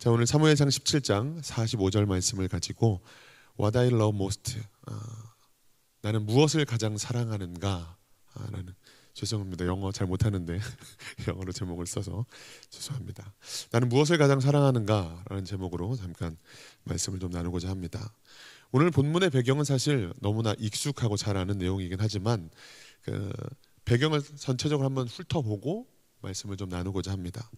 자, 오늘 사무엘상 17장 45절 말씀을 가지고 What I love most, 나는 무엇을 가장 사랑하는가 라는, 죄송합니다, 영어 잘 못하는데 영어로 제목을 써서 죄송합니다. 나는 무엇을 가장 사랑하는가 라는 제목으로 잠깐 말씀을 좀 나누고자 합니다. 오늘 본문의 배경은 사실 너무나 익숙하고 잘 아는 내용이긴 하지만 그 배경을 전체적으로 한번 훑어보고 말씀을 좀 나누고자 합니다.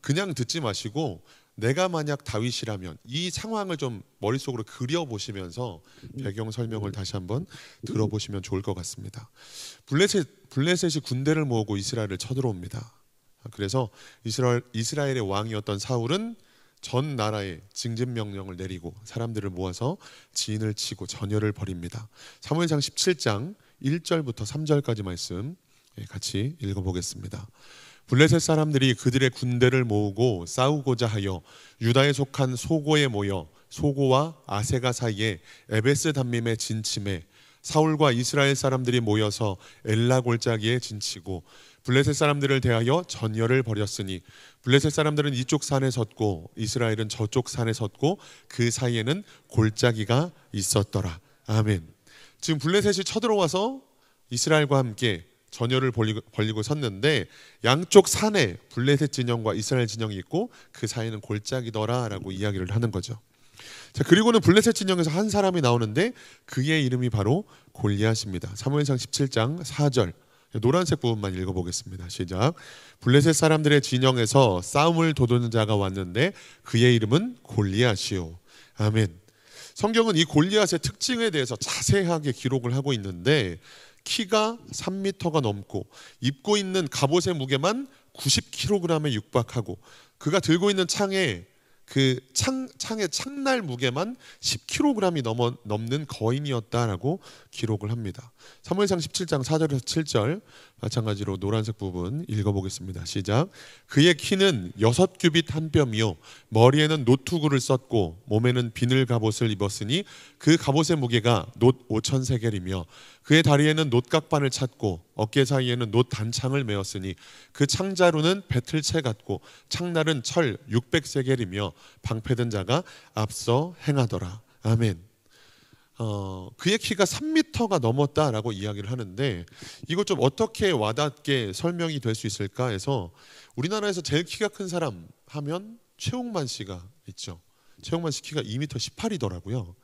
그냥 듣지 마시고 내가 만약 다윗이라면 이 상황을 좀 머릿속으로 그려보시면서 배경 설명을 다시 한번 들어보시면 좋을 것 같습니다. 블레셋이 군대를 모으고 이스라엘을 쳐들어옵니다. 그래서 이스라엘의 왕이었던 사울은 전 나라에 징집 명령을 내리고 사람들을 모아서 진을 치고 전열을 벌입니다. 사무엘상 17장 1절부터 3절까지 말씀 같이 읽어보겠습니다. 블레셋 사람들이 그들의 군대를 모으고 싸우고자 하여 유다에 속한 소고에 모여 소고와 아세가 사이에 에베스 담밈에 진침해 사울과 이스라엘 사람들이 모여서 엘라 골짜기에 진치고 블레셋 사람들을 대하여 전열을 벌였으니 블레셋 사람들은 이쪽 산에 섰고 이스라엘은 저쪽 산에 섰고 그 사이에는 골짜기가 있었더라. 아멘. 지금 블레셋이 쳐들어와서 이스라엘과 함께 전열을 벌리고 섰는데 양쪽 산에 블레셋 진영과 이스라엘 진영이 있고 그 사이는 골짜기더라 라고 이야기를 하는 거죠. 자, 그리고는 블레셋 진영에서 한 사람이 나오는데 그의 이름이 바로 골리앗입니다. 사무엘상 17장 4절 노란색 부분만 읽어보겠습니다. 시작. 블레셋 사람들의 진영에서 싸움을 도두는 자가 왔는데 그의 이름은 골리앗이요. 아멘. 성경은 이 골리앗의 특징에 대해서 자세하게 기록을 하고 있는데 키가 3m가 넘고 입고 있는 갑옷의 무게만 90kg에 육박하고 그가 들고 있는 창의 창날 무게만 10kg이 넘는 거인이었다라고 기록을 합니다. 사무엘상 17장 4절에서 7절 마찬가지로 노란색 부분 읽어보겠습니다. 시작. 그의 키는 6규빗 한 뼘이요 머리에는 노투구를 썼고 몸에는 비늘 갑옷을 입었으니 그 갑옷의 무게가 놋 5,000세겔이며 그의 다리에는 놋각반을 찼고 어깨 사이에는 놋 단창을 메었으니 그 창자루는 배틀채 같고 창날은 철 600세겔이며 방패든 자가 앞서 행하더라. 아멘. 그의 키가 3m가 넘었다라고 이야기를 하는데 이거 좀 어떻게 와닿게 설명이 될 수 있을까 해서 우리나라에서 제일 키가 큰 사람 하면 최홍만 씨가 있죠. 최홍만 씨 키가 2m 18이더라고요.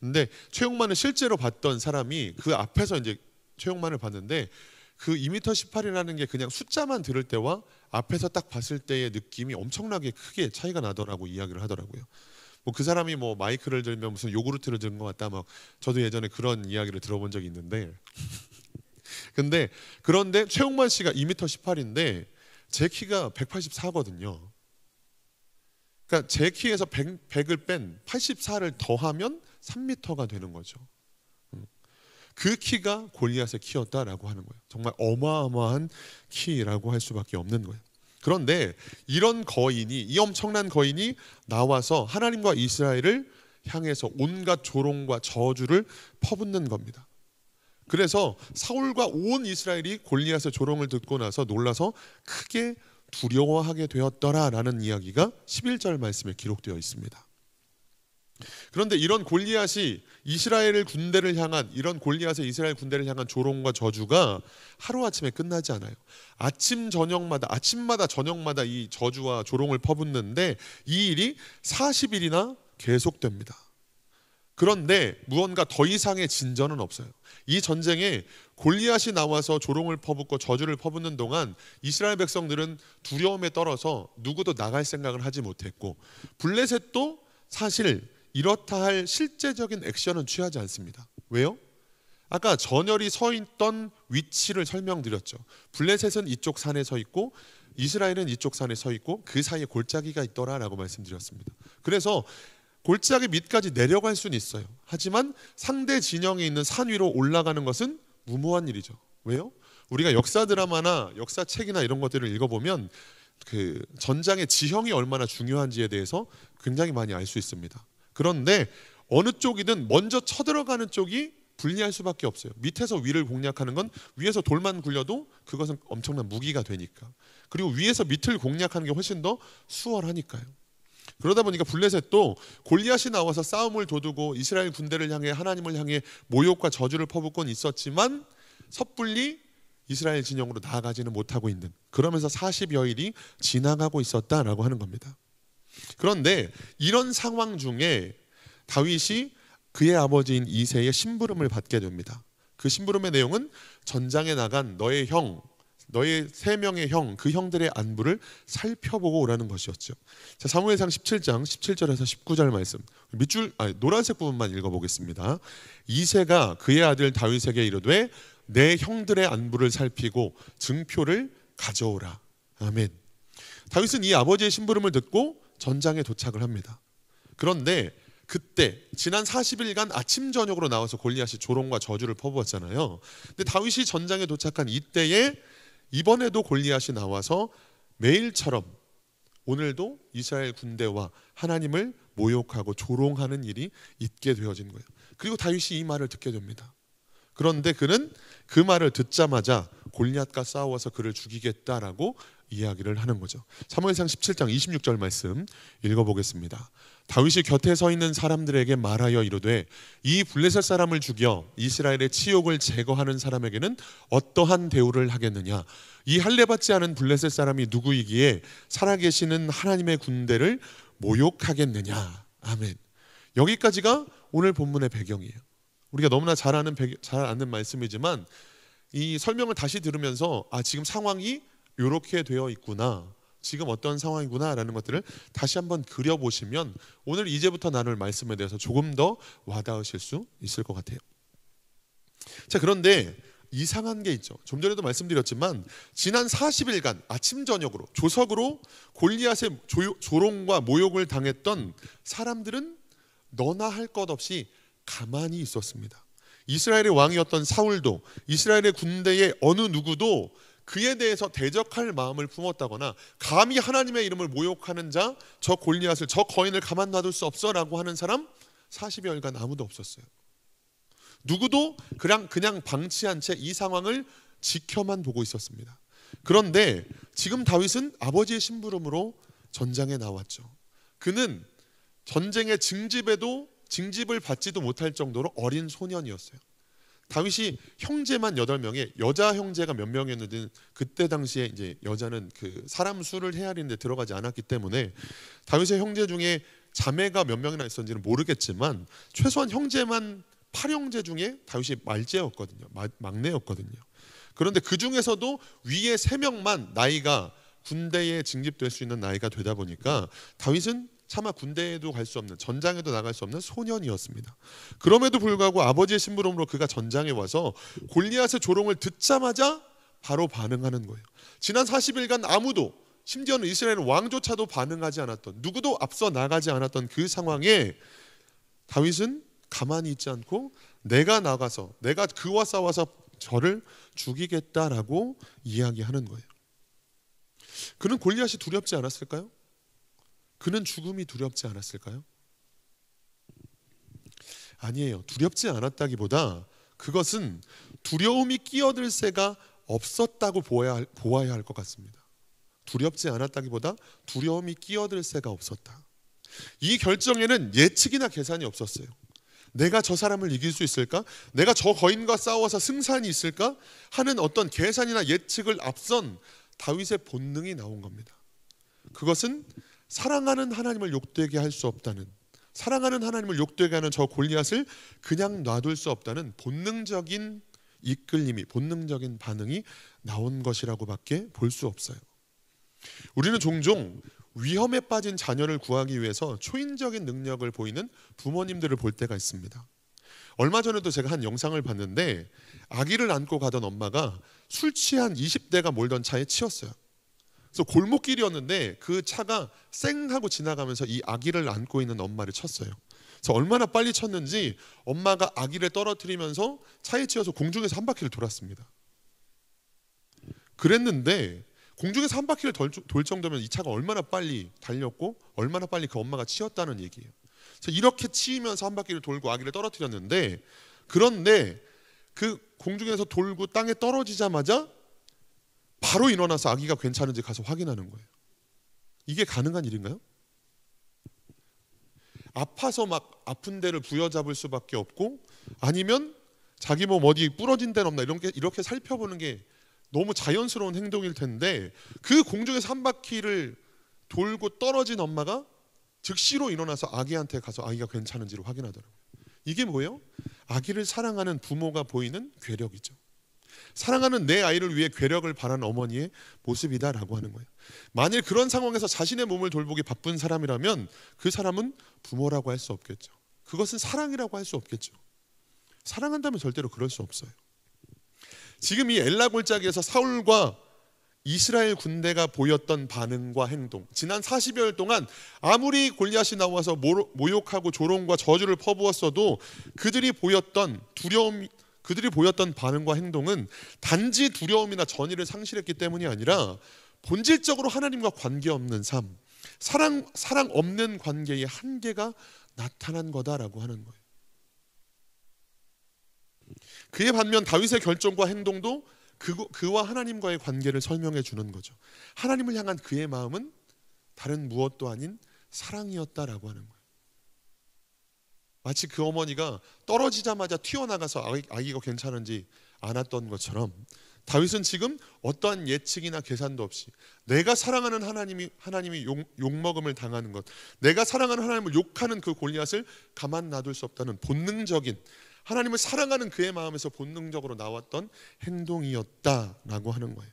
근데 최홍만을 실제로 봤던 사람이 그 앞에서 이제 최홍만을 봤는데 그 2m 18이라는 게 그냥 숫자만 들을 때와 앞에서 딱 봤을 때의 느낌이 엄청나게 크게 차이가 나더라고 이야기를 하더라고요. 뭐 그 사람이 뭐 마이크를 들면 무슨 요구르트를 들은 것 같다 막 저도 예전에 그런 이야기를 들어본 적이 있는데 그런데 최홍만 씨가 2m 18인데 제 키가 184거든요. 그러니까 제 키에서 100을 뺀 84를 더하면 3m가 되는 거죠. 그 키가 골리앗의 키였다라고 하는 거예요. 정말 어마어마한 키라고 할 수밖에 없는 거예요. 그런데 이런 거인이, 이 엄청난 거인이 나와서 하나님과 이스라엘을 향해서 온갖 조롱과 저주를 퍼붓는 겁니다. 그래서 사울과 온 이스라엘이 골리앗의 조롱을 듣고 나서 놀라서 크게 두려워하게 되었더라라는 이야기가 11절 말씀에 기록되어 있습니다. 그런데 이런 골리앗이 이스라엘 군대를 향한 이런 골리앗의 이스라엘 군대를 향한 조롱과 저주가 하루아침에 끝나지 않아요. 아침마다 저녁마다 이 저주와 조롱을 퍼붓는데 이 일이 40일이나 계속됩니다. 그런데 무언가 더 이상의 진전은 없어요. 이 전쟁에 골리앗이 나와서 조롱을 퍼붓고 저주를 퍼붓는 동안 이스라엘 백성들은 두려움에 떨어서 누구도 나갈 생각을 하지 못했고 블레셋도 사실 이렇다 할 실제적인 액션은 취하지 않습니다. 왜요? 아까 전열이 서 있던 위치를 설명드렸죠. 블레셋은 이쪽 산에 서 있고 이스라엘은 이쪽 산에 서 있고 그 사이에 골짜기가 있더라라고 말씀드렸습니다. 그래서 골짜기 밑까지 내려갈 수는 있어요. 하지만 상대 진영에 있는 산 위로 올라가는 것은 무모한 일이죠. 왜요? 우리가 역사 드라마나 역사책이나 이런 것들을 읽어보면 그 전장의 지형이 얼마나 중요한지에 대해서 굉장히 많이 알 수 있습니다. 그런데 어느 쪽이든 먼저 쳐들어가는 쪽이 불리할 수밖에 없어요. 밑에서 위를 공략하는 건 위에서 돌만 굴려도 그것은 엄청난 무기가 되니까. 그리고 위에서 밑을 공략하는 게 훨씬 더 수월하니까요. 그러다 보니까 블레셋도 골리앗이 나와서 싸움을 도두고 이스라엘 군대를 향해 하나님을 향해 모욕과 저주를 퍼붓곤 있었지만 섣불리 이스라엘 진영으로 나아가지는 못하고 있는, 그러면서 40여일이 지나가고 있었다라고 하는 겁니다. 그런데 이런 상황 중에 다윗이 그의 아버지인 이새의 심부름을 받게 됩니다. 그 심부름의 내용은 전장에 나간 너의 3명의 형, 그 형들의 안부를 살펴보고 오라는 것이었죠. 자, 사무엘상 17장 17절에서 19절 말씀, 노란색 부분만 읽어보겠습니다. 이새가 그의 아들 다윗에게 이르되 내 형들의 안부를 살피고 증표를 가져오라. 아멘. 다윗은 이 아버지의 심부름을 듣고 전장에 도착을 합니다. 그런데 그때 지난 40일간 아침 저녁으로 나와서 골리앗이 조롱과 저주를 퍼부었잖아요. 근데 다윗이 전장에 도착한 이때에 이번에도 골리앗이 나와서 매일처럼 오늘도 이스라엘 군대와 하나님을 모욕하고 조롱하는 일이 있게 되어진 거예요. 그리고 다윗이 이 말을 듣게 됩니다. 그런데 그는 그 말을 듣자마자 골리앗과 싸워서 그를 죽이겠다라고 이야기를 하는 거죠. 사무엘상 17장 26절 말씀 읽어보겠습니다. 다윗이 곁에 서 있는 사람들에게 말하여 이르되 이 블레셋 사람을 죽여 이스라엘의 치욕을 제거하는 사람에게는 어떠한 대우를 하겠느냐. 이 할례받지 않은 블레셋 사람이 누구이기에 살아계시는 하나님의 군대를 모욕하겠느냐. 아멘. 여기까지가 오늘 본문의 배경이에요. 우리가 너무나 잘 아는 말씀이지만 이 설명을 다시 들으면서 지금 상황이 이렇게 되어 있구나, 지금 어떤 상황이구나 라는 것들을 다시 한번 그려보시면 오늘 이제부터 나눌 말씀에 대해서 조금 더 와닿으실 수 있을 것 같아요. 자, 그런데 이상한 게 있죠. 좀 전에도 말씀드렸지만 지난 40일간 아침 저녁으로 조석으로 골리앗의 조롱과 모욕을 당했던 사람들은 너나 할 것 없이 가만히 있었습니다. 이스라엘의 왕이었던 사울도, 이스라엘의 군대의 어느 누구도 그에 대해서 대적할 마음을 품었다거나 감히 하나님의 이름을 모욕하는 자, 저 골리앗을, 저 거인을 가만 놔둘 수 없어라고 하는 사람 40여일간 아무도 없었어요. 누구도 그냥 방치한 채 이 상황을 지켜만 보고 있었습니다. 그런데 지금 다윗은 아버지의 심부름으로 전장에 나왔죠. 그는 전쟁의 징집을 받지도 못할 정도로 어린 소년이었어요. 다윗이 형제만 8명에 여자 형제가 몇 명이었는지 그때 당시에 이제 여자는 그 사람 수를 헤아리는데 들어가지 않았기 때문에 다윗의 형제 중에 자매가 몇 명이나 있었는지는 모르겠지만 최소한 형제만 8형제 중에 다윗이 말제였거든요. 막내였거든요. 그런데 그 중에서도 위에 3명만 나이가 군대에 징집될 수 있는 나이가 되다 보니까 다윗은 차마 군대에도 갈 수 없는, 전장에도 나갈 수 없는 소년이었습니다. 그럼에도 불구하고 아버지의 심부름으로 그가 전장에 와서 골리앗의 조롱을 듣자마자 바로 반응하는 거예요. 지난 40일간 아무도, 심지어는 이스라엘 왕조차도 반응하지 않았던, 누구도 앞서 나가지 않았던 그 상황에 다윗은 가만히 있지 않고 내가 나가서 내가 그와 싸워서 저를 죽이겠다라고 이야기하는 거예요. 그는 골리앗이 두렵지 않았을까요? 그는 죽음이 두렵지 않았을까요? 아니에요. 두렵지 않았다기보다 그것은 두려움이 끼어들 새가 없었다고 보아야 할 것 같습니다. 두렵지 않았다기보다 두려움이 끼어들 새가 없었다. 이 결정에는 예측이나 계산이 없었어요. 내가 저 사람을 이길 수 있을까? 내가 저 거인과 싸워서 승산이 있을까? 하는 어떤 계산이나 예측을 앞선 다윗의 본능이 나온 겁니다. 그것은 사랑하는 하나님을 욕되게 할 수 없다는, 사랑하는 하나님을 욕되게 하는 저 골리앗을 그냥 놔둘 수 없다는 본능적인 이끌림이, 본능적인 반응이 나온 것이라고밖에 볼 수 없어요. 우리는 종종 위험에 빠진 자녀를 구하기 위해서 초인적인 능력을 보이는 부모님들을 볼 때가 있습니다. 얼마 전에도 제가 한 영상을 봤는데 아기를 안고 가던 엄마가 술 취한 20대가 몰던 차에 치였어요. 그래서 골목길이었는데 그 차가 쌩 하고 지나가면서 이 아기를 안고 있는 엄마를 쳤어요. 그래서 얼마나 빨리 쳤는지 엄마가 아기를 떨어뜨리면서 차에 치여서 공중에서 한 바퀴를 돌았습니다. 그랬는데 공중에서 한 바퀴를 돌 정도면 이 차가 얼마나 빨리 달렸고 얼마나 빨리 그 엄마가 치였다는 얘기예요. 그래서 이렇게 치면서 한 바퀴를 돌고 아기를 떨어뜨렸는데, 그런데 그 공중에서 돌고 땅에 떨어지자마자 바로 일어나서 아기가 괜찮은지 가서 확인하는 거예요. 이게 가능한 일인가요? 아파서 막 아픈 데를 부여잡을 수밖에 없고, 아니면 자기 몸 어디 부러진 데는 없나 이렇게 살펴보는 게 너무 자연스러운 행동일 텐데, 그 공중에서 한 바퀴를 돌고 떨어진 엄마가 즉시로 일어나서 아기한테 가서 아기가 괜찮은지를 확인하더라고요. 이게 뭐예요? 아기를 사랑하는 부모가 보이는 괴력이죠. 사랑하는 내 아이를 위해 괴력을 바라는 어머니의 모습이다라고 하는 거예요. 만일 그런 상황에서 자신의 몸을 돌보기 바쁜 사람이라면 그 사람은 부모라고 할 수 없겠죠. 그것은 사랑이라고 할 수 없겠죠. 사랑한다면 절대로 그럴 수 없어요. 지금 이 엘라 골짜기에서 사울과 이스라엘 군대가 보였던 반응과 행동, 지난 40여일 동안 아무리 골리앗이 나와서 모욕하고 조롱과 저주를 퍼부었어도 그들이 보였던 반응과 행동은 단지 두려움이나 전의를 상실했기 때문이 아니라 본질적으로 하나님과 관계없는 삶, 사랑 없는 관계의 한계가 나타난 거다라고 하는 거예요. 그에 반면 다윗의 결정과 행동도 그와 하나님과의 관계를 설명해 주는 거죠. 하나님을 향한 그의 마음은 다른 무엇도 아닌 사랑이었다라고 하는 거예요. 마치 그 어머니가 떨어지자마자 튀어나가서 아기가 괜찮은지 안았던 것처럼, 다윗은 지금 어떠한 예측이나 계산도 없이 내가 사랑하는 하나님이 욕먹음을 당하는 것, 내가 사랑하는 하나님을 욕하는 그 골리앗을 가만 놔둘 수 없다는 본능적인, 하나님을 사랑하는 그의 마음에서 본능적으로 나왔던 행동이었다라고 하는 거예요.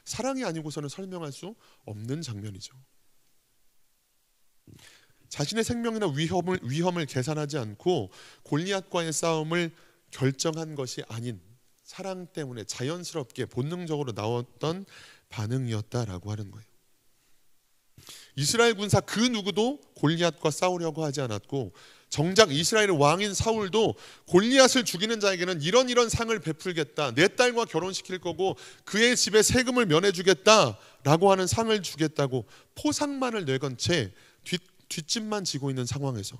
사랑이 아니고서는 설명할 수 없는 장면이죠. 자신의 생명이나 위험을 계산하지 않고 골리앗과의 싸움을 결정한 것이 아닌 사랑 때문에 자연스럽게 본능적으로 나왔던 반응이었다라고 하는 거예요. 이스라엘 군사 그 누구도 골리앗과 싸우려고 하지 않았고, 정작 이스라엘의 왕인 사울도 골리앗을 죽이는 자에게는 이런 상을 베풀겠다, 내 딸과 결혼시킬 거고 그의 집에 세금을 면해주겠다라고 하는 상을 주겠다고 포상만을 내건 채 뒷짐만 지고 있는 상황에서,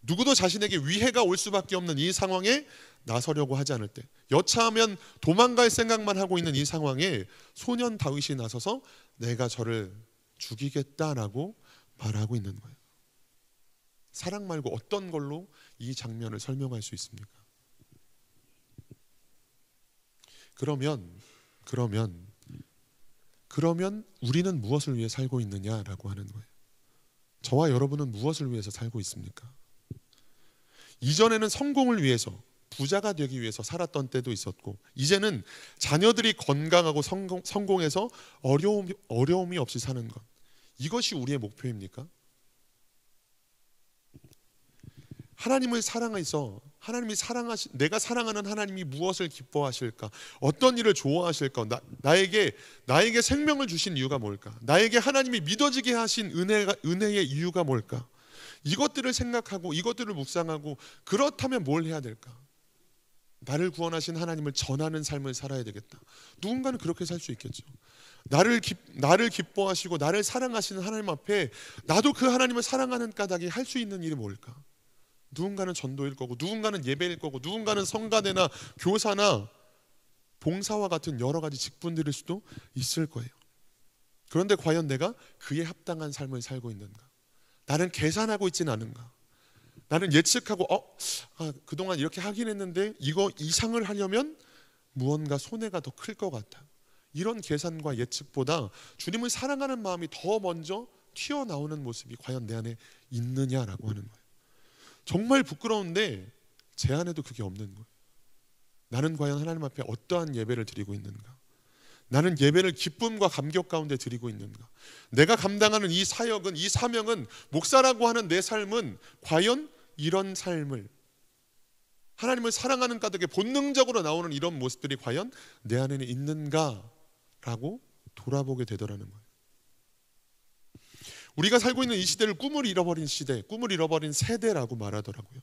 누구도 자신에게 위해가 올 수밖에 없는 이 상황에 나서려고 하지 않을 때, 여차하면 도망갈 생각만 하고 있는 이 상황에 소년 다윗이 나서서 내가 저를 죽이겠다라고 말하고 있는 거예요. 사랑 말고 어떤 걸로 이 장면을 설명할 수 있습니까? 그러면 우리는 무엇을 위해 살고 있느냐라고 하는 거예요. 저와 여러분은 무엇을 위해서 살고 있습니까? 이전에는 성공을 위해서, 부자가 되기 위해서 살았던 때도 있었고, 이제는 자녀들이 건강하고 성공해서 어려움이 없이 사는 것, 이것이 우리의 목표입니까? 하나님을 사랑해서 내가 사랑하는 하나님이 무엇을 기뻐하실까? 어떤 일을 좋아하실까? 나에게 생명을 주신 이유가 뭘까? 나에게 하나님이 믿어지게 하신 은혜의 이유가 뭘까? 이것들을 생각하고 이것들을 묵상하고, 그렇다면 뭘 해야 될까? 나를 구원하신 하나님을 전하는 삶을 살아야 되겠다. 누군가는 그렇게 살 수 있겠죠. 나를 기뻐하시고 나를 사랑하시는 하나님 앞에 나도 그 하나님을 사랑하는 까닭에 할 수 있는 일이 뭘까? 누군가는 전도일 거고, 누군가는 예배일 거고, 누군가는 성가대나 교사나 봉사와 같은 여러 가지 직분들일 수도 있을 거예요. 그런데 과연 내가 그에 합당한 삶을 살고 있는가? 나는 계산하고 있지는 않은가? 나는 예측하고 그동안 이렇게 하긴 했는데 이거 이상을 하려면 무언가 손해가 더 클 것 같아, 이런 계산과 예측보다 주님을 사랑하는 마음이 더 먼저 튀어나오는 모습이 과연 내 안에 있느냐라고 하는 거예요. 정말 부끄러운데 제 안에도 그게 없는 거예요. 나는 과연 하나님 앞에 어떠한 예배를 드리고 있는가? 나는 예배를 기쁨과 감격 가운데 드리고 있는가? 내가 감당하는 이 사역은, 이 사명은, 목사라고 하는 내 삶은 과연 이런 삶을, 하나님을 사랑하는 까닭에 본능적으로 나오는 이런 모습들이 과연 내 안에는 있는가라고 돌아보게 되더라는 거예요. 우리가 살고 있는 이 시대를 꿈을 잃어버린 시대, 꿈을 잃어버린 세대라고 말하더라고요.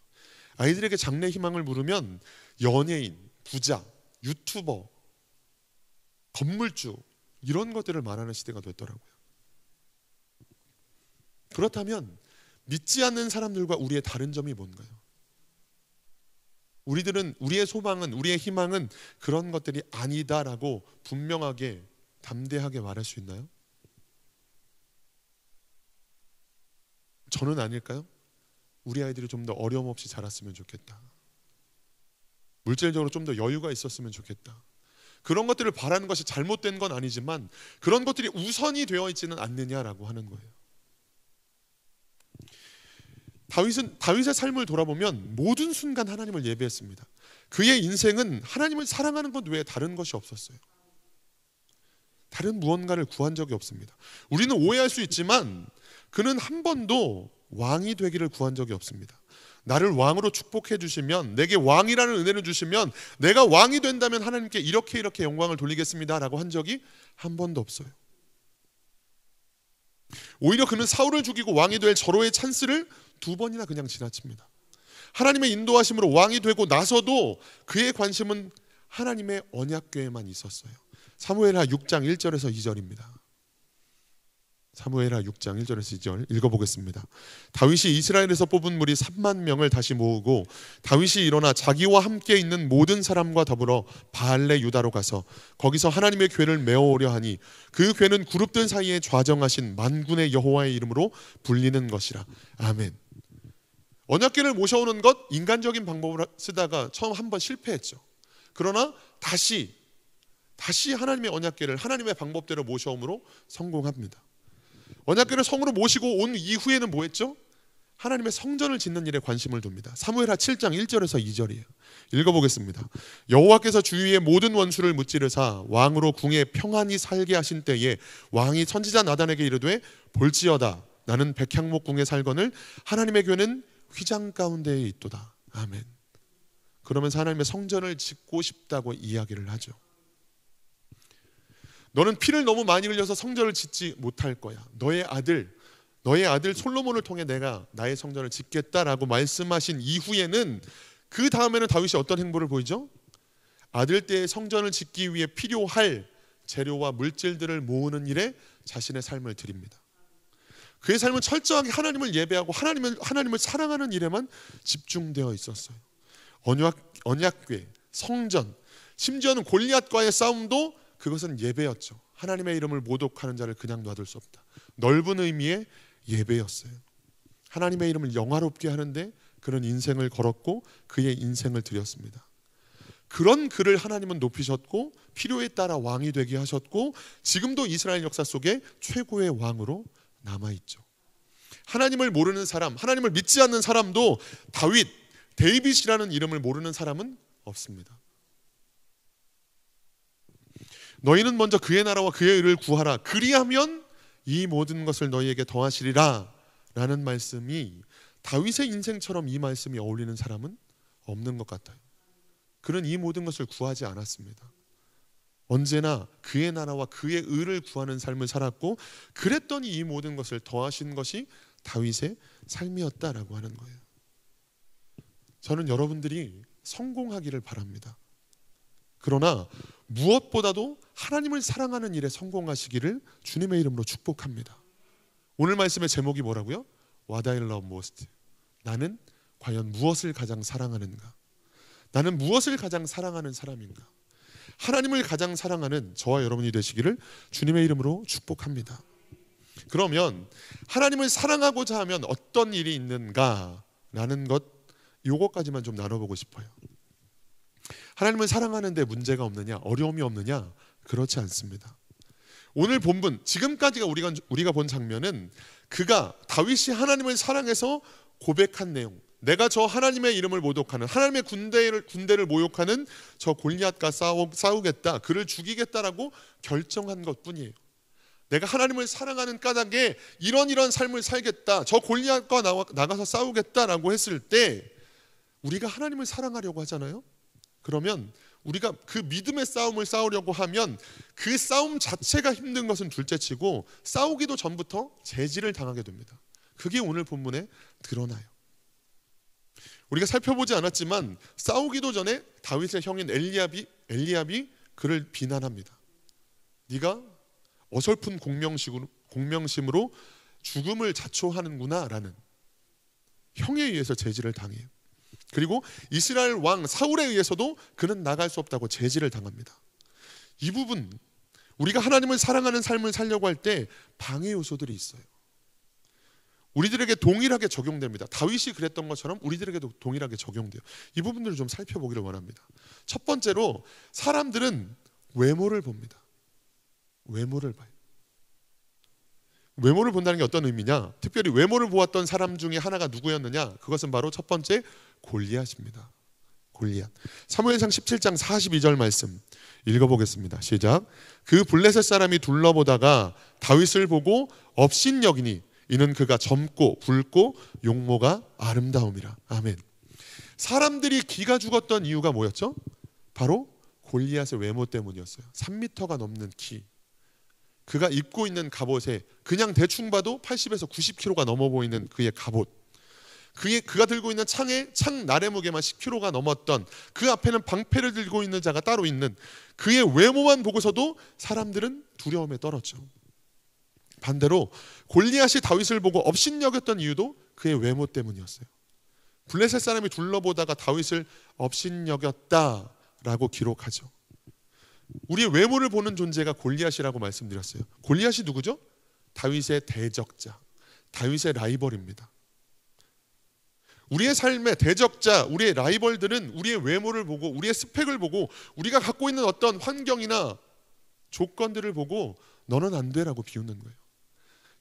아이들에게 장래 희망을 물으면 연예인, 부자, 유튜버, 건물주, 이런 것들을 말하는 시대가 됐더라고요. 그렇다면 믿지 않는 사람들과 우리의 다른 점이 뭔가요? 우리의 소망은, 우리의 희망은 그런 것들이 아니다라고 분명하게, 담대하게 말할 수 있나요? 저는 아닐까요? 우리 아이들이 좀 더 어려움 없이 자랐으면 좋겠다. 물질적으로 좀 더 여유가 있었으면 좋겠다. 그런 것들을 바라는 것이 잘못된 건 아니지만 그런 것들이 우선이 되어 있지는 않느냐라고 하는 거예요. 다윗의 삶을 돌아보면 모든 순간 하나님을 예배했습니다. 그의 인생은 하나님을 사랑하는 것 외에 다른 것이 없었어요. 다른 무언가를 구한 적이 없습니다. 우리는 오해할 수 있지만 그는 한 번도 왕이 되기를 구한 적이 없습니다. 나를 왕으로 축복해 주시면, 내게 왕이라는 은혜를 주시면 내가 왕이 된다면 하나님께 이렇게 영광을 돌리겠습니다 라고 한 적이 한 번도 없어요. 오히려 그는 사울을 죽이고 왕이 될 절호의 찬스를 2번이나 그냥 지나칩니다. 하나님의 인도하심으로 왕이 되고 나서도 그의 관심은 하나님의 언약궤에만 있었어요. 사무엘하 6장 1절에서 2절입니다. 사무엘하 6장 1절에서 2절 읽어보겠습니다. 다윗이 이스라엘에서 뽑은 무리 3만 명을 다시 모으고 다윗이 일어나 자기와 함께 있는 모든 사람과 더불어 바알레 유다로 가서 거기서 하나님의 궤를 메어오려 하니 그 궤는 그룹들 사이에 좌정하신 만군의 여호와의 이름으로 불리는 것이라. 아멘. 언약궤를 모셔오는 것 인간적인 방법을 쓰다가 처음 한번 실패했죠. 그러나 다시 하나님의 언약궤를 하나님의 방법대로 모셔옴으로 성공합니다. 언약궤를 성으로 모시고 온 이후에는 뭐 했죠? 하나님의 성전을 짓는 일에 관심을 둡니다. 사무엘하 7장 1절에서 2절이에요. 읽어보겠습니다. 여호와께서 주위의 모든 원수를 무찌르사 왕으로 궁에 평안히 살게 하신 때에 왕이 선지자 나단에게 이르되 볼지어다 나는 백향목 궁에 살거늘 하나님의 궤는 휘장 가운데에 있도다. 아멘. 그러면서 하나님의 성전을 짓고 싶다고 이야기를 하죠. 너는 피를 너무 많이 흘려서 성전을 짓지 못할 거야. 너의 아들 솔로몬을 통해 내가 나의 성전을 짓겠다라고 말씀하신 이후에는 그 다음에는 다윗이 어떤 행보를 보이죠? 아들 때의 성전을 짓기 위해 필요할 재료와 물질들을 모으는 일에 자신의 삶을 드립니다. 그의 삶은 철저하게 하나님을 예배하고 하나님을 사랑하는 일에만 집중되어 있었어요. 언약궤, 성전, 심지어는 골리앗과의 싸움도 그것은 예배였죠. 하나님의 이름을 모독하는 자를 그냥 놔둘 수 없다. 넓은 의미의 예배였어요. 하나님의 이름을 영화롭게 하는데 그런 인생을 걸었고 그의 인생을 드렸습니다. 그런 그를 하나님은 높이셨고 필요에 따라 왕이 되게 하셨고 지금도 이스라엘 역사 속에 최고의 왕으로 남아있죠. 하나님을 모르는 사람, 하나님을 믿지 않는 사람도 데이빗이라는 이름을 모르는 사람은 없습니다. 너희는 먼저 그의 나라와 그의 의를 구하라. 그리하면 이 모든 것을 너희에게 더하시리라 라는 말씀이 다윗의 인생처럼 이 말씀이 어울리는 사람은 없는 것 같아요. 그는 이 모든 것을 구하지 않았습니다. 언제나 그의 나라와 그의 의를 구하는 삶을 살았고 그랬더니 이 모든 것을 더하신 것이 다윗의 삶이었다라고 하는 거예요. 저는 여러분들이 성공하기를 바랍니다. 그러나 무엇보다도 하나님을 사랑하는 일에 성공하시기를 주님의 이름으로 축복합니다. 오늘 말씀의 제목이 뭐라고요? What I love most. 나는 과연 무엇을 가장 사랑하는가? 나는 무엇을 가장 사랑하는 사람인가? 하나님을 가장 사랑하는 저와 여러분이 되시기를 주님의 이름으로 축복합니다. 그러면 하나님을 사랑하고자 하면 어떤 일이 있는가라는 요것까지만 좀 나눠보고 싶어요. 하나님을 사랑하는데 문제가 없느냐, 어려움이 없느냐? 그렇지 않습니다. 오늘 본문, 지금까지가 우리가 본 장면은 다윗이 하나님을 사랑해서 고백한 내용, 내가 저 하나님의 이름을 모독하는, 하나님의 군대를 모욕하는 저 골리앗과 싸우겠다, 그를 죽이겠다라고 결정한 것뿐이에요. 내가 하나님을 사랑하는 까닭에 이런 삶을 살겠다, 저 골리앗과 나가서 싸우겠다라고 했을 때 우리가 하나님을 사랑하려고 하잖아요. 그러면 우리가 그 믿음의 싸움을 싸우려고 하면 그 싸움 자체가 힘든 것은 둘째치고 싸우기도 전부터 제지를 당하게 됩니다. 그게 오늘 본문에 드러나요. 우리가 살펴보지 않았지만 싸우기도 전에 다윗의 형인 엘리압이 그를 비난합니다. 네가 어설픈 공명심으로 죽음을 자초하는구나 라는, 형에 의해서 제지를 당해요. 그리고 이스라엘 왕 사울에 의해서도 그는 나갈 수 없다고 제지를 당합니다. 이 부분, 우리가 하나님을 사랑하는 삶을 살려고 할 때 방해 요소들이 있어요. 우리들에게 동일하게 적용됩니다. 다윗이 그랬던 것처럼 우리들에게도 동일하게 적용돼요. 이 부분들을 좀 살펴보기를 원합니다. 첫 번째로 사람들은 외모를 봅니다. 외모를 봐요. 외모를 본다는 게 어떤 의미냐? 특별히 외모를 보았던 사람 중에 하나가 누구였느냐? 그것은 바로 첫 번째 골리앗입니다. 골리앗. 사무엘상 17장 42절 말씀 읽어보겠습니다. 시작. 그 블레셋 사람이 둘러보다가 다윗을 보고 업신여기니 이는 그가 젊고 굵고 용모가 아름다움이라. 아멘. 사람들이 기가 죽었던 이유가 뭐였죠? 바로 골리앗의 외모 때문이었어요. 3m가 넘는 키. 그가 입고 있는 갑옷에 그냥 대충 봐도 80에서 90kg가 넘어 보이는 그의 갑옷. 그가 들고 있는 창 날의 무게만 10kg가 넘었던 그 앞에는 방패를 들고 있는 자가 따로 있는 그의 외모만 보고서도 사람들은 두려움에 떨었죠. 반대로 골리앗이 다윗을 보고 업신여겼던 이유도 그의 외모 때문이었어요. 블레셋 사람이 둘러보다가 다윗을 업신여겼다라고 기록하죠. 우리의 외모를 보는 존재가 골리앗이라고 말씀드렸어요. 골리앗이 누구죠? 다윗의 대적자, 다윗의 라이벌입니다. 우리의 삶의 대적자, 우리의 라이벌들은 우리의 외모를 보고 우리의 스펙을 보고 우리가 갖고 있는 어떤 환경이나 조건들을 보고 너는 안 돼라고 비웃는 거예요.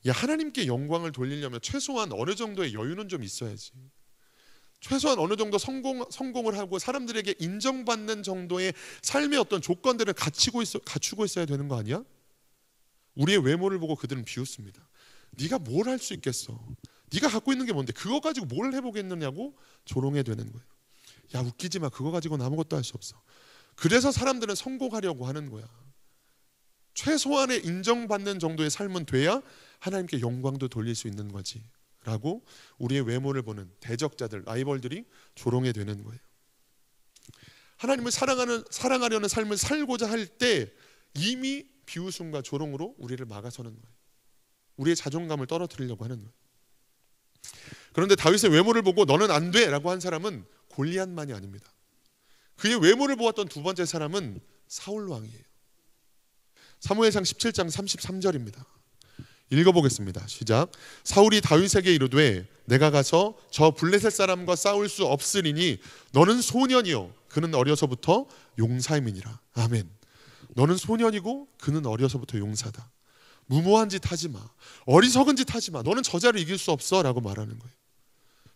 야, 하나님께 영광을 돌리려면 최소한 어느 정도의 여유는 좀 있어야지. 최소한 어느 정도 성공을 하고 사람들에게 인정받는 정도의 삶의 어떤 조건들을 갖추고 있어야 되는 거 아니야? 우리의 외모를 보고 그들은 비웃습니다. 네가 뭘 할 수 있겠어? 네가 갖고 있는 게 뭔데? 그거 가지고 뭘 해보겠느냐고 조롱해 되는 거예요. 야, 웃기지 마. 그거 가지고는 아무것도 할 수 없어. 그래서 사람들은 성공하려고 하는 거야. 최소한의 인정받는 정도의 삶은 돼야 하나님께 영광도 돌릴 수 있는 거지 라고 우리의 외모를 보는 대적자들, 라이벌들이 조롱해 되는 거예요. 하나님을 사랑하려는 삶을 살고자 할 때 이미 비웃음과 조롱으로 우리를 막아서는 거예요. 우리의 자존감을 떨어뜨리려고 하는 거예요. 그런데 다윗의 외모를 보고 너는 안 돼 라고 한 사람은 골리앗만이 아닙니다. 그의 외모를 보았던 두 번째 사람은 사울 왕이에요. 사무엘상 17장 33절입니다. 읽어보겠습니다. 시작. 사울이 다윗에게 이르되 내가 가서 저 블레셋 사람과 싸울 수 없으리니 너는 소년이요 그는 어려서부터 용사임이니라. 아멘. 너는 소년이고 그는 어려서부터 용사다. 무모한 짓 하지 마. 어리석은 짓 하지 마. 너는 저자를 이길 수 없어 라고 말하는 거예요.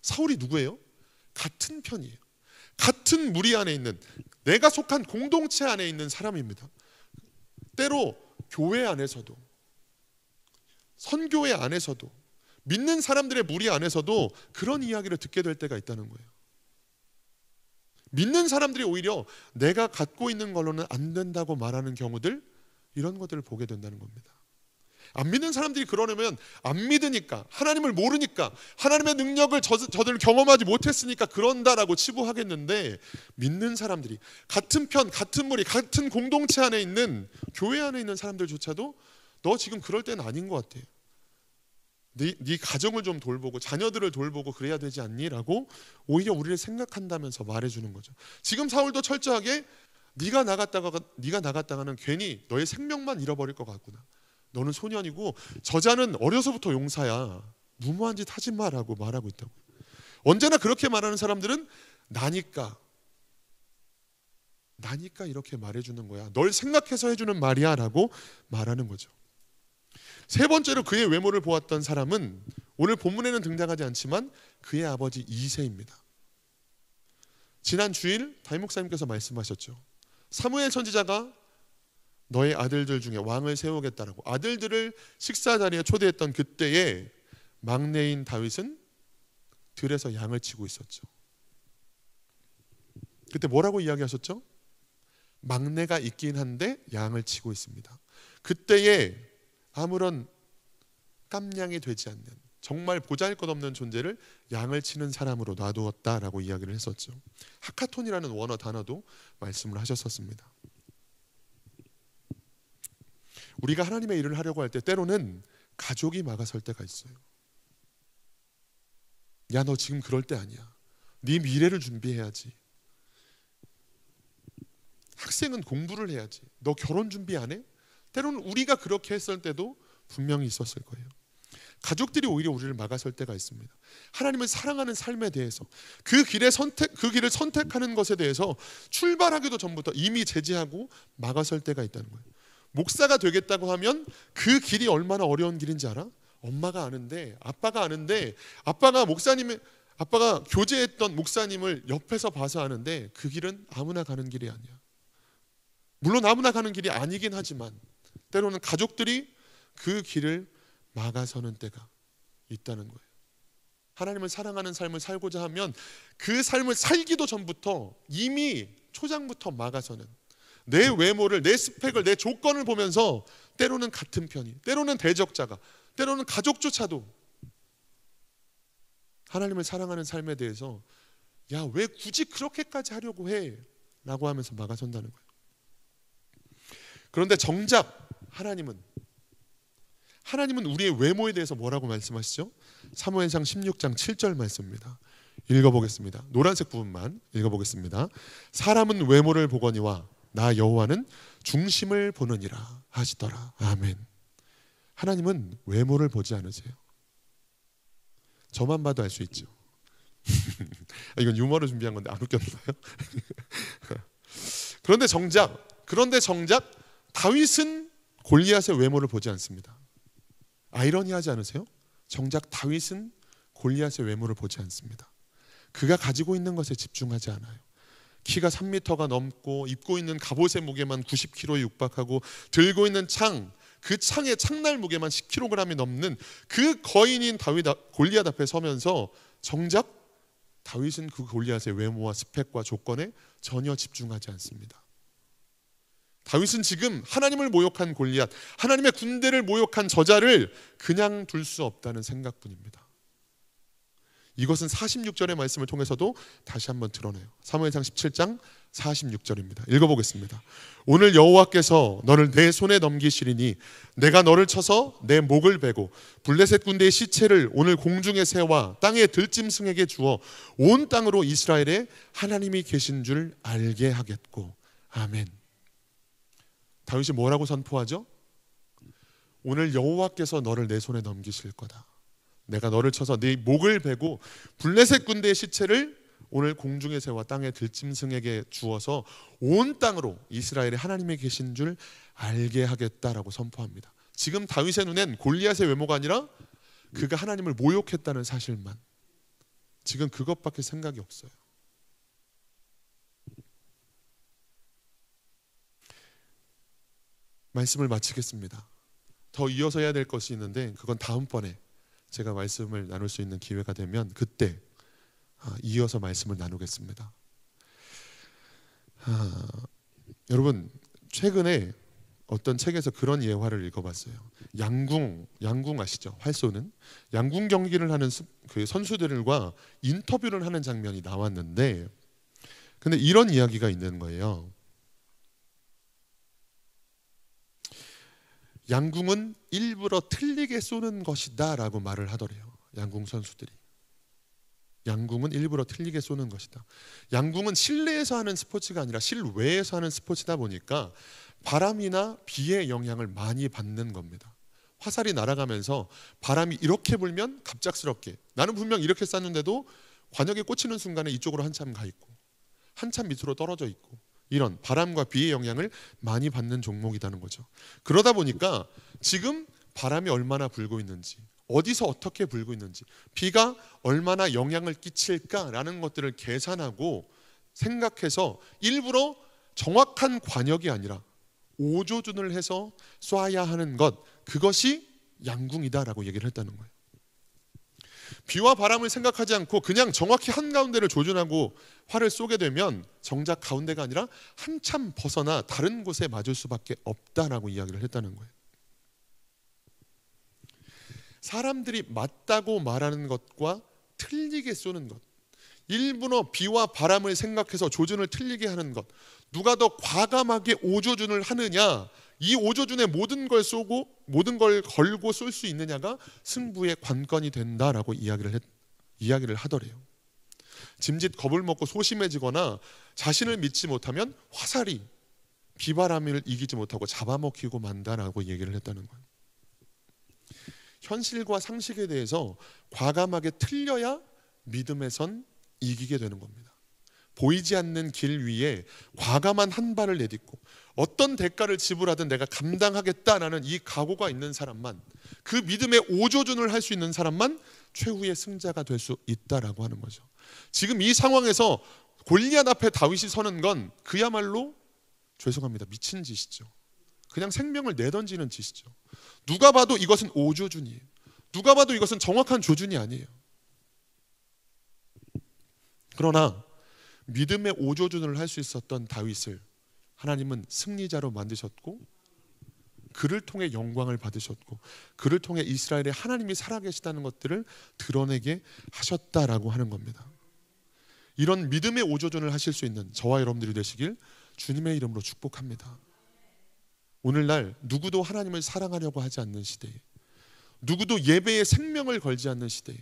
사울이 누구예요? 같은 편이에요. 같은 무리 안에 있는, 내가 속한 공동체 안에 있는 사람입니다. 때로 교회 안에서도, 선교회 안에서도, 믿는 사람들의 무리 안에서도 그런 이야기를 듣게 될 때가 있다는 거예요. 믿는 사람들이 오히려 내가 갖고 있는 걸로는 안 된다고 말하는 경우들, 이런 것들을 보게 된다는 겁니다. 안 믿는 사람들이 그러려면 안 믿으니까, 하나님을 모르니까, 하나님의 능력을 저들 경험하지 못했으니까 그런다라고 치부하겠는데, 믿는 사람들이 같은 편, 같은 무리, 같은 공동체 안에 있는, 교회 안에 있는 사람들조차도 너 지금 그럴 때는 아닌 것 같아. 네 가정을 좀 돌보고 자녀들을 돌보고 그래야 되지 않니? 라고 오히려 우리를 생각한다면서 말해주는 거죠. 지금 사울도 철저하게 네가 나갔다가는 괜히 너의 생명만 잃어버릴 것 같구나. 너는 소년이고 저자는 어려서부터 용사야. 무모한 짓 하지 마라고 말하고 있다고요. 언제나 그렇게 말하는 사람들은 나니까 이렇게 말해주는 거야. 널 생각해서 해주는 말이야 라고 말하는 거죠. 세 번째로 그의 외모를 보았던 사람은 오늘 본문에는 등장하지 않지만 그의 아버지 이새입니다. 지난 주일 담임 목사님께서 말씀하셨죠. 사무엘 선지자가 너의 아들들 중에 왕을 세우겠다라고 아들들을 식사 자리에 초대했던 그때에 막내인 다윗은 들에서 양을 치고 있었죠. 그때 뭐라고 이야기하셨죠? 막내가 있긴 한데 양을 치고 있습니다. 그때에 아무런 깜냥이 되지 않는, 정말 보잘것없는 존재를 양을 치는 사람으로 놔두었다라고 이야기를 했었죠. 하카톤이라는 원어 단어도 말씀을 하셨었습니다. 우리가 하나님의 일을 하려고 할 때 때로는 가족이 막아설 때가 있어요. 야, 너 지금 그럴 때 아니야. 네 미래를 준비해야지. 학생은 공부를 해야지. 너 결혼 준비 안 해? 때로는 우리가 그렇게 했을 때도 분명히 있었을 거예요. 가족들이 오히려 우리를 막아설 때가 있습니다. 하나님을 사랑하는 삶에 대해서 그 길을 선택하는 것에 대해서 출발하기도 전부터 이미 제지하고 막아설 때가 있다는 거예요. 목사가 되겠다고 하면 그 길이 얼마나 어려운 길인지 알아? 엄마가 아는데, 아빠가 교제했던 목사님을 옆에서 봐서 아는데 그 길은 아무나 가는 길이 아니야. 물론 아무나 가는 길이 아니긴 하지만 때로는 가족들이 그 길을 막아서는 때가 있다는 거예요. 하나님을 사랑하는 삶을 살고자 하면 그 삶을 살기도 전부터 이미 초장부터 막아서는 내 외모를, 내 스펙을, 내 조건을 보면서 때로는 같은 편이, 때로는 대적자가, 때로는 가족조차도 하나님을 사랑하는 삶에 대해서 야, 왜 굳이 그렇게까지 하려고 해? 라고 하면서 막아선다는 거예요. 그런데 정작 하나님은 우리의 외모에 대해서 뭐라고 말씀하시죠? 사무엘상 16장 7절 말씀입니다. 읽어보겠습니다. 노란색 부분만 읽어보겠습니다. 사람은 외모를 보거니와 나 여호와는 중심을 보느니라 하시더라. 아멘. 하나님은 외모를 보지 않으세요. 저만 봐도 알 수 있죠. 이건 유머로 준비한 건데 안 웃겼나요? 그런데 정작 다윗은 골리앗의 외모를 보지 않습니다. 아이러니하지 않으세요? 정작 다윗은 골리앗의 외모를 보지 않습니다. 그가 가지고 있는 것에 집중하지 않아요. 키가 3m가 넘고 입고 있는 갑옷의 무게만 90kg에 육박하고 들고 있는 그 창의 창날 무게만 10kg이 넘는 그 거인인 골리앗 앞에 서면서 정작 다윗은 그 골리앗의 외모와 스펙과 조건에 전혀 집중하지 않습니다. 다윗은 지금 하나님을 모욕한 골리앗, 하나님의 군대를 모욕한 저자를 그냥 둘 수 없다는 생각뿐입니다. 이것은 46절의 말씀을 통해서도 다시 한번 드러내요. 사무엘상 17장 46절입니다. 읽어보겠습니다. 오늘 여호와께서 너를 내 손에 넘기시리니 내가 너를 쳐서 내 목을 베고 블레셋 군대의 시체를 오늘 공중의 새와 땅의 들짐승에게 주어 온 땅으로 이스라엘에 하나님이 계신 줄 알게 하겠고. 아멘. 다윗이 뭐라고 선포하죠? 오늘 여호와께서 너를 내 손에 넘기실 거다. 내가 너를 쳐서 네 목을 베고 블레셋 군대의 시체를 오늘 공중의 새와 땅의 들짐승에게 주어서 온 땅으로 이스라엘에 하나님이 계신 줄 알게 하겠다라고 선포합니다. 지금 다윗의 눈엔 골리앗의 외모가 아니라 그가 하나님을 모욕했다는 사실만, 지금 그것밖에 생각이 없어요. 말씀을 마치겠습니다. 더 이어서 해야 될 것이 있는데 그건 다음번에 제가 말씀을 나눌 수 있는 기회가 되면 그때 이어서 말씀을 나누겠습니다. 여러분, 최근에 어떤 책에서 그런 예화를 읽어봤어요. 양궁 아시죠? 활 쏘는 양궁 경기를 하는 그 선수들과 인터뷰를 하는 장면이 나왔는데, 근데 이런 이야기가 있는 거예요. 양궁은 일부러 틀리게 쏘는 것이다 라고 말을 하더래요. 양궁 선수들이. 양궁은 일부러 틀리게 쏘는 것이다. 양궁은 실내에서 하는 스포츠가 아니라 실외에서 하는 스포츠다 보니까 바람이나 비의 영향을 많이 받는 겁니다. 화살이 날아가면서 바람이 이렇게 불면 갑작스럽게, 나는 분명 이렇게 쐈는데도 관역에 꽂히는 순간에 이쪽으로 한참 가 있고 한참 밑으로 떨어져 있고, 이런 바람과 비의 영향을 많이 받는 종목이라는 거죠. 그러다 보니까 지금 바람이 얼마나 불고 있는지, 어디서 어떻게 불고 있는지, 비가 얼마나 영향을 끼칠까라는 것들을 계산하고 생각해서 일부러 정확한 관역이 아니라 오조준을 해서 쏴야 하는 것, 그것이 양궁이다라고 얘기를 했다는 거예요. 비와 바람을 생각하지 않고 그냥 정확히 한가운데를 조준하고 활을 쏘게 되면 정작 가운데가 아니라 한참 벗어나 다른 곳에 맞을 수밖에 없다라고 이야기를 했다는 거예요. 사람들이 맞다고 말하는 것과 틀리게 쏘는 것, 일부러 비와 바람을 생각해서 조준을 틀리게 하는 것, 누가 더 과감하게 오조준을 하느냐, 이 오조준에 모든 걸 쏘고 모든 걸 걸고 쏠 수 있느냐가 승부의 관건이 된다라고 이야기를 하더래요. 짐짓 겁을 먹고 소심해지거나 자신을 믿지 못하면 화살이 비바람을 이기지 못하고 잡아먹히고 만다라고 얘기를 했다는 거예요. 현실과 상식에 대해서 과감하게 틀려야 믿음에선 이기게 되는 겁니다. 보이지 않는 길 위에 과감한 한 발을 내딛고 어떤 대가를 지불하든 내가 감당하겠다라는 이 각오가 있는 사람만, 그 믿음의 오조준을 할 수 있는 사람만 최후의 승자가 될 수 있다라고 하는 거죠. 지금 이 상황에서 골리앗 앞에 다윗이 서는 건 그야말로 죄송합니다, 미친 짓이죠. 그냥 생명을 내던지는 짓이죠. 누가 봐도 이것은 오조준이에요. 누가 봐도 이것은 정확한 조준이 아니에요. 그러나 믿음의 오조준을 할 수 있었던 다윗을 하나님은 승리자로 만드셨고, 그를 통해 영광을 받으셨고, 그를 통해 이스라엘의 하나님이 살아계시다는 것들을 드러내게 하셨다라고 하는 겁니다. 이런 믿음의 오조준을 하실 수 있는 저와 여러분들이 되시길 주님의 이름으로 축복합니다. 오늘날 누구도 하나님을 사랑하려고 하지 않는 시대에, 누구도 예배에 생명을 걸지 않는 시대에,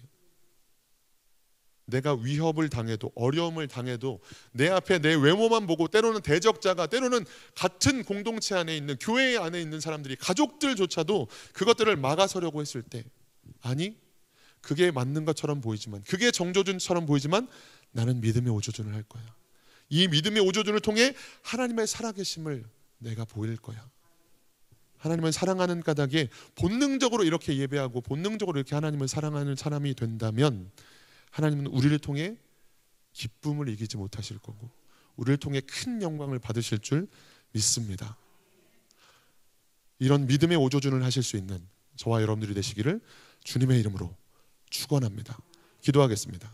내가 위협을 당해도 어려움을 당해도 내 앞에 내 외모만 보고, 때로는 대적자가, 때로는 같은 공동체 안에 있는 교회 안에 있는 사람들이, 가족들조차도 그것들을 막아서려고 했을 때, 아니 그게 맞는 것처럼 보이지만, 그게 정조준처럼 보이지만 나는 믿음의 오조준을 할 거야. 이 믿음의 오조준을 통해 하나님의 살아계심을 내가 보일 거야. 하나님을 사랑하는 까닭에 본능적으로 이렇게 예배하고 본능적으로 이렇게 하나님을 사랑하는 사람이 된다면 하나님은 우리를 통해 기쁨을 이기지 못하실 거고 우리를 통해 큰 영광을 받으실 줄 믿습니다. 이런 믿음의 오조준을 하실 수 있는 저와 여러분들이 되시기를 주님의 이름으로 축원합니다. 기도하겠습니다.